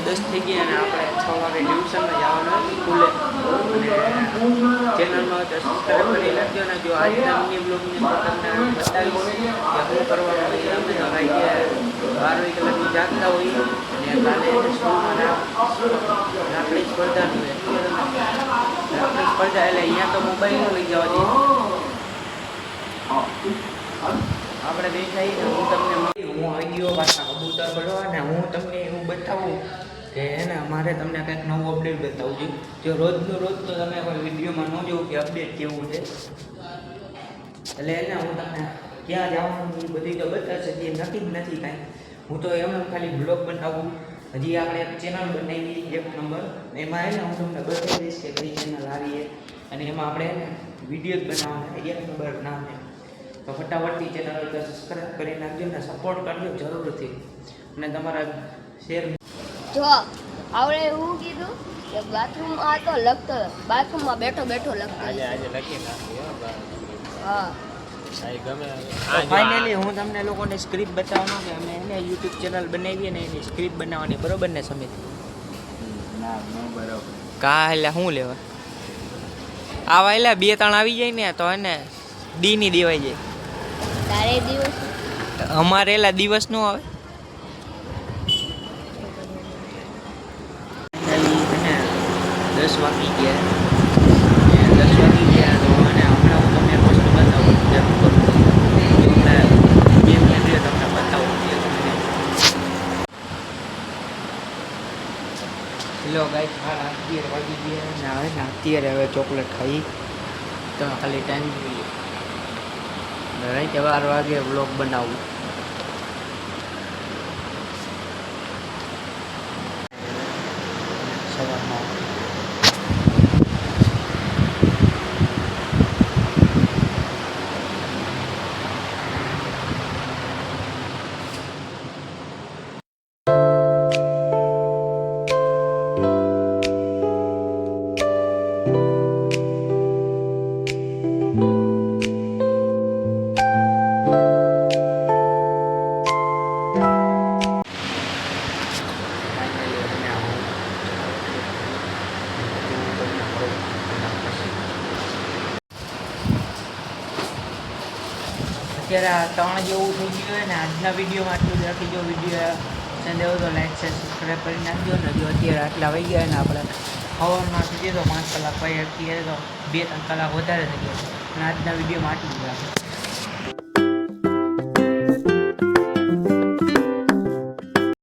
10 થઈ ગયા અને આપણે 6 વાગે ટ્યુશનમાં જવાનું સ્કૂલે. અને ચેનલમાં સબસ્ક્રાઈબ કરી નાખજો. અને જો આજના મિની બ્લોગની અંદર તમને બતાવીશ કે શું કરવાનું હોય. અમે તો કાંઈ 12 કલાકની જાગતા હોઈએ અને કાલે સ્કૂલમાં રાખડી સ્પર્ધાનું હોય. રાખડી સ્પર્ધા એટલે અહીંયા તો મોબાઈલ લઈ જવા દઈએ. આપણે દેખાય હું તમને હું આવી ગયો પાછા કબૂતર કરવા ને હું તમને એવું બતાવું કે એને મારે તમને કંઈક નવું અપડેટ બતાવું છું. જો રોજનું રોજ તો તમે કોઈ વિડીયોમાં ન જોવું કે અપડેટ કેવું છે. એટલે એને હું તમને ક્યાં જવાનું એ બધી તો બતાવશે જે નક્કી જ નથી કાંઈ. હું તો એમ ખાલી બ્લોગ બનાવું. હજી આપણે એક ચેનલ બનાવી 1 નંબર. એમાં એને હું તમને બતાવી દઈશ કે કઈ ચેનલ આવી અને એમાં આપણે એને વિડીયો જ બનાવવાના 1 નંબર નામ. તો ફટાફટથી ચેનલ પર સબસ્ક્રાઈબ કરી નાખજો અને સપોર્ટ કરજો જરૂરથી. અને તમારા શેર જો આવડે એવું કીધું કે બાથરૂમમાં તો લખતો બાથરૂમમાં બેઠો બેઠો લખતો આજે લખી નાખ્યો. હા ફાઇનલી હું તમને લોકોને સ્ક્રિપ્ટ બતાવવાનો કે અમે એને યુટ્યુબ ચેનલ બનાવીએ ને એની સ્ક્રિપ્ટ બનાવવાની બરોબર ને સમિત? ના બરોબર કા એટલે શું લેવા આવા એટલે 2-3 આવી જાય ને તો એને દી ની દેવાઈ જાય. તારે દિવસ અમારે એલા દિવસ નો આવે. 10 વાગી ગયા. 10 વાગી ગયા તો અને હમણાં હું તમને વસ્તુ બતાવું જરૂર કરું. હમણાં 2 મિનિટ તમને બતાવું. હેલો ગાઈસ, 11 વાગી ગયા ને હવે ને અત્યારે હવે ચોકલેટ ખાઈ તો ખાલી ટાઈમ જોઈએ. રાઈતે 12 વાગે વ્લોગ બનાવું. સવારમાં અત્યારે 3 જેવું થઈ ગયું હોય ને આજના વિડીયોમાં આટલું જ રાખી. જો વિડીયો પસંદ આવ્યો તો લાઈક શેર સબસ્ક્રાઈબ કરી નાખજો. ને જો અત્યારે આટલા વાગી ગયા ને આપણે હવારમાં સુધી તો 5 કલાક પછી અત્યારે તો 2-3 કલાક વધારે થઈ ગયા. અને આજના વિડીયોમાં આટલું જ રાખે.